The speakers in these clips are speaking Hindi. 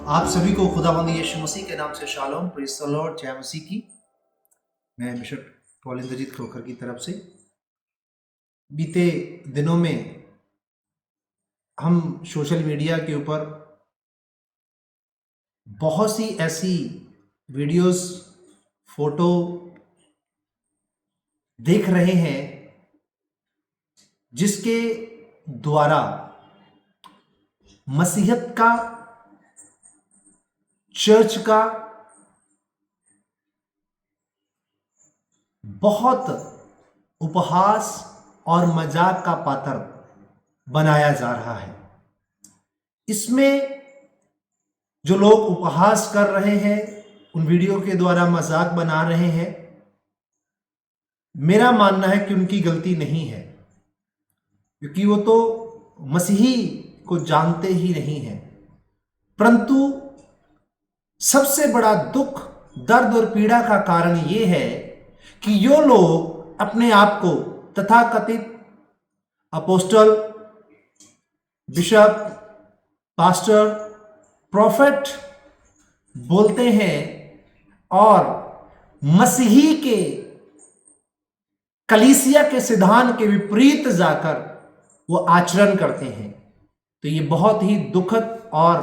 आप सभी को खुदावंद यीशु मसीह के नाम से शालोम, प्रेज़ द लॉर्ड, जय मसीह की। मैं बिशप पॉल इंद्रजीत खोखर की तरफ से बीते दिनों में हम सोशल मीडिया के ऊपर बहुत सी ऐसी वीडियोस, फोटो देख रहे हैं जिसके द्वारा मसीहत का, चर्च का बहुत उपहास और मजाक का पात्र बनाया जा रहा है। इसमें जो लोग उपहास कर रहे हैं, उन वीडियो के द्वारा मजाक बना रहे हैं, मेरा मानना है कि उनकी गलती नहीं है, क्योंकि वो तो मसीही को जानते ही नहीं हैं। परंतु सबसे बड़ा दुख, दर्द और पीड़ा का कारण ये है कि ये लोग अपने आप को तथाकथित अपोस्टल, बिशप, पास्टर, प्रॉफेट बोलते हैं और मसीही के, कलीसिया के सिद्धांत के विपरीत जाकर वो आचरण करते हैं। तो ये बहुत ही दुखद और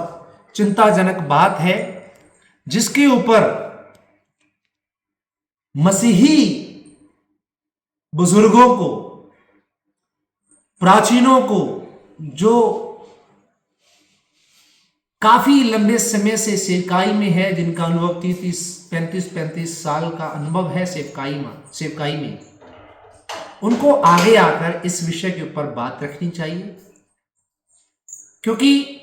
चिंताजनक बात है, जिसके ऊपर मसीही बुजुर्गों को, प्राचीनों को, जो काफी लंबे समय से सेवकाई में है, जिनका अनुभव 35 साल का अनुभव है सेवकाई में, उनको आगे आकर इस विषय के ऊपर बात रखनी चाहिए, क्योंकि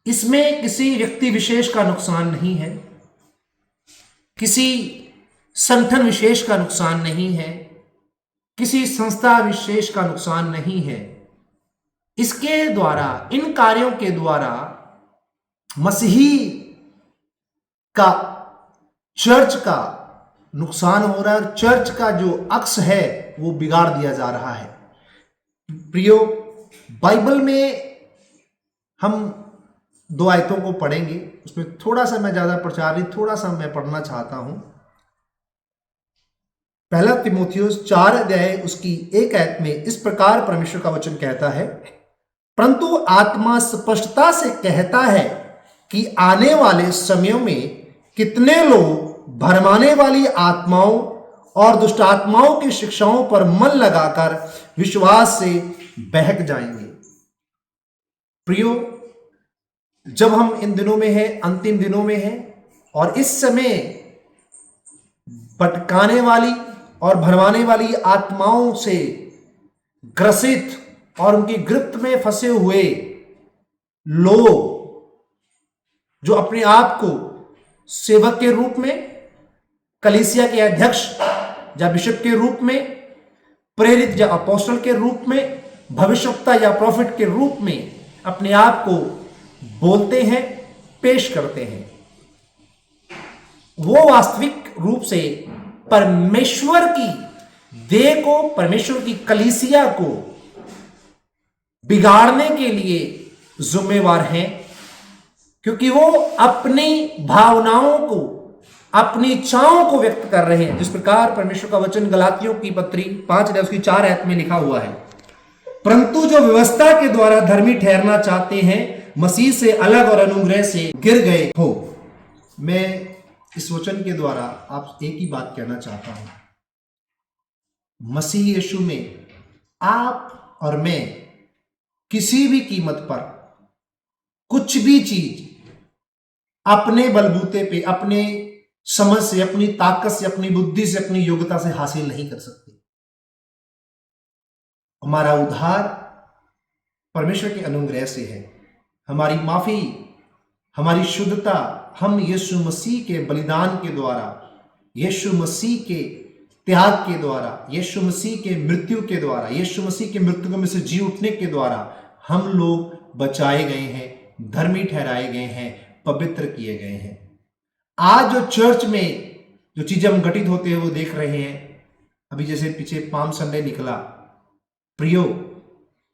इसमें किसी व्यक्ति विशेष का नुकसान नहीं है, किसी संगठन विशेष का नुकसान नहीं है, किसी संस्था विशेष का नुकसान नहीं है। इसके द्वारा, इन कार्यों के द्वारा मसीही का, चर्च का नुकसान हो रहा है। चर्च का जो अक्स है वो बिगाड़ दिया जा रहा है। प्रियो, बाइबल में हम 2 आयतों को पढ़ेंगे, उसमें थोड़ा सा मैं ज्यादा प्रचारित, थोड़ा सा मैं पढ़ना चाहता हूं। पहला तीमुथियुस 4 अध्याय उसकी 1 आयत में इस प्रकार परमेश्वर का वचन कहता है, परंतु आत्मा स्पष्टता से कहता है कि आने वाले समयों में कितने लोग भरमाने वाली आत्माओं और दुष्ट आत्माओं की शिक्षाओं पर मन लगाकर विश्वास से बहक जाएंगे। प्रियो, जब हम इन दिनों में हैं, अंतिम दिनों में हैं, और इस समय भटकाने वाली और भरमाने वाली आत्माओं से ग्रसित और उनकी गिरफ्त में फंसे हुए लोग, जो अपने आप को सेवक के रूप में, कलीसिया के अध्यक्ष या बिशप के रूप में, प्रेरित या अपोस्टल के रूप में, भविष्यवक्ता या प्रॉफिट के रूप में अपने आप को बोलते हैं, पेश करते हैं, वो वास्तविक रूप से परमेश्वर की देह को, परमेश्वर की कलीसिया को बिगाड़ने के लिए जिम्मेवार हैं, क्योंकि वो अपनी भावनाओं को, अपनी इच्छाओं को व्यक्त कर रहे हैं। जिस प्रकार परमेश्वर का वचन गलातियों की पत्री 5 अध्याय उसकी 4 आयत में लिखा हुआ है, परंतु जो व्यवस्था के द्वारा धर्मी ठहरना चाहते हैं, मसीह से अलग और अनुग्रह से गिर गए हो। मैं इस वचन के द्वारा आप एक ही बात कहना चाहता हूं, मसीह यीशु में आप और मैं किसी भी कीमत पर कुछ भी चीज अपने बलबूते पे, अपने समझ से, अपनी ताकत से, अपनी बुद्धि से, अपनी योग्यता से हासिल नहीं कर सकते। हमारा उद्धार परमेश्वर के अनुग्रह से है। हमारी माफी, हमारी शुद्धता हम यीशु मसीह के बलिदान के द्वारा, यीशु मसीह के त्याग के द्वारा, यीशु मसीह के मृत्यु के द्वारा, यीशु मसीह के मृत्यु में से जी उठने के द्वारा हम लोग बचाए गए हैं, धर्मी ठहराए गए हैं, पवित्र किए गए हैं। आज जो चर्च में जो चीजें हम घटित होते हुए देख रहे हैं, अभी जैसे पीछे पाम संडे निकला, प्रियो,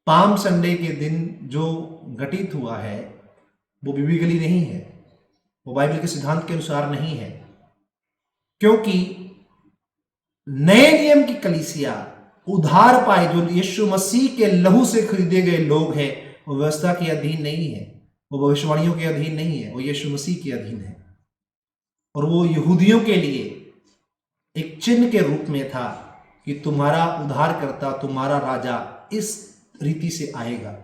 पाम संडे के दिन जो घटित हुआ है वो बिब्लिकली नहीं है, वो बाइबल के सिद्धांत के अनुसार नहीं है, क्योंकि नए नियम की कलीसिया उधार पाए जो यीशु मसीह के लहू से खरीदे गए लोग हैं, वो व्यवस्था के अधीन नहीं है, वो भविष्यवाणियों के अधीन नहीं है, वो यीशु मसीह के अधीन है। और वो यहूदियों के लिए एक चिन्ह के रूप में था कि तुम्हारा उद्धारकर्ता, तुम्हारा राजा इस रीति से आएगा।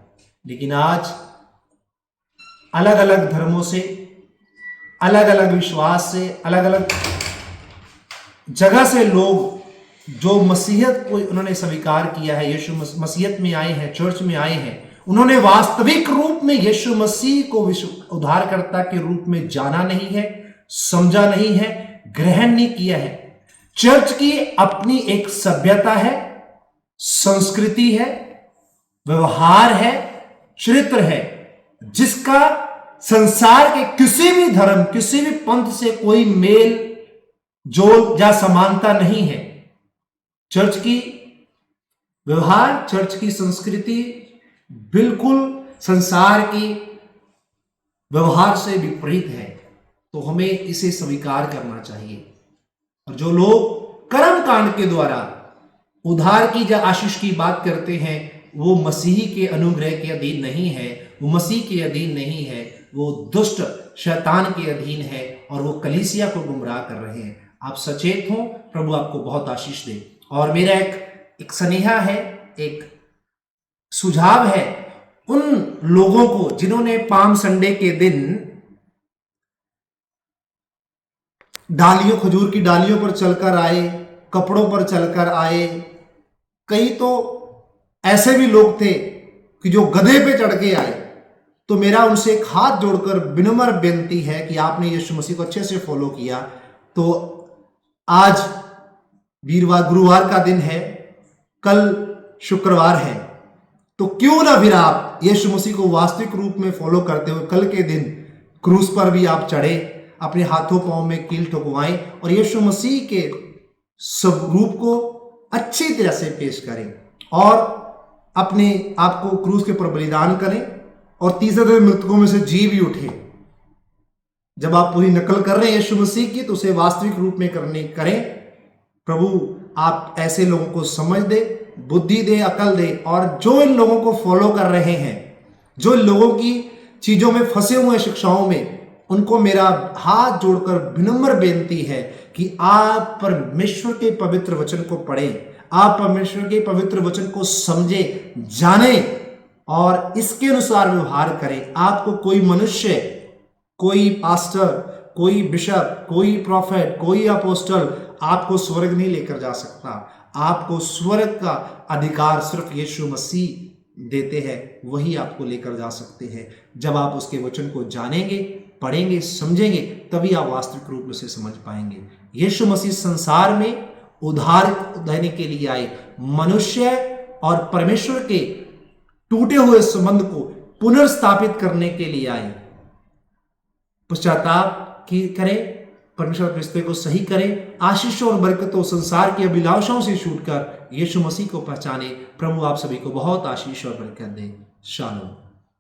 लेकिन आज अलग अलग धर्मों से, अलग अलग विश्वास से, अलग अलग जगह से लोग जो मसीहत को उन्होंने स्वीकार किया है, यीशु मसीहत में आए हैं, चर्च में आए हैं, उन्होंने वास्तविक रूप में यीशु मसीह को उद्धारकर्ता के रूप में जाना नहीं है, समझा नहीं है, ग्रहण नहीं किया है। चर्च की अपनी एक सभ्यता है, संस्कृति है, व्यवहार है, चरित्र है, जिसका संसार के किसी भी धर्म, किसी भी पंथ से कोई मेल जोल या समानता नहीं है। चर्च की व्यवहार, चर्च की संस्कृति बिल्कुल संसार की व्यवहार से विपरीत है। तो हमें इसे स्वीकार करना चाहिए। और जो लोग कर्म कांड के द्वारा उद्धार की या आशीष की बात करते हैं, वो मसीह के अनुग्रह के अधीन नहीं है, वो मसीह के अधीन नहीं है, वो दुष्ट शैतान के अधीन है और वो कलीसिया को गुमराह कर रहे हैं। आप सचेत हो, प्रभु आपको बहुत आशीष दे। और मेरा एक स्नेहा है, एक सुझाव है उन लोगों को जिन्होंने पाम संडे के दिन डालियों, खजूर की डालियों पर चलकर आए, कपड़ों पर चलकर आए। कई तो ऐसे भी लोग थे कि जो गधे पे चढ़ के आए। तो मेरा उनसे एक हाथ जोड़कर विनम्र बेनती है कि आपने यीशु मसीह को अच्छे से फॉलो किया। तो आज वीरवार, गुरुवार का दिन है, कल शुक्रवार है, तो क्यों ना फिर आप यीशु मसीह को वास्तविक रूप में फॉलो करते हुए कल के दिन क्रूस पर भी आप चढ़े, अपने हाथों पांव में कील ठुकवाएं और यीशु मसीह के स्वरूप को अच्छी तरह से पेश करें और अपने आप को क्रूस के ऊपर बलिदान करें और तीसरे दिन मृतकों में से जी भी उठे। जब आप पूरी नकल कर रहे हैं यीशु मसीह की, तो उसे वास्तविक रूप में करें। प्रभु आप ऐसे लोगों को समझ दे, बुद्धि दे, अकल दे। और जो इन लोगों को फॉलो कर रहे हैं, जो इन लोगों की चीजों में फंसे हुए शिक्षाओं में, उनको मेरा हाथ जोड़कर विनम्र बेनती है कि आप परमेश्वर के पवित्र वचन को पढ़ें, आप परमेश्वर के पवित्र वचन को समझें, जानें और इसके अनुसार व्यवहार करें। आपको कोई मनुष्य, कोई पास्टर, कोई बिशप, कोई प्रॉफेट, कोई अपोस्टल आपको स्वर्ग नहीं लेकर जा सकता। आपको स्वर्ग का अधिकार सिर्फ यीशु मसीह देते हैं, वही आपको लेकर जा सकते हैं। जब आप उसके वचन को जानेंगे, पढ़ेंगे, समझेंगे, तभी आप वास्तविक रूप में उसे समझ पाएंगे। यीशु मसीह संसार में उद्धार देने के लिए आए, मनुष्य और परमेश्वर के टूटे हुए संबंध को पुनर्स्थापित करने के लिए आए। पश्चाताप करें, परमेश्वर के रिश्ते को सही करें, आशीषों और बरकतों, संसार की अभिलाषाओं से छूटकर यीशु मसीह को पहचाने। प्रभु आप सभी को बहुत आशीष और बरकत दे। शालोम।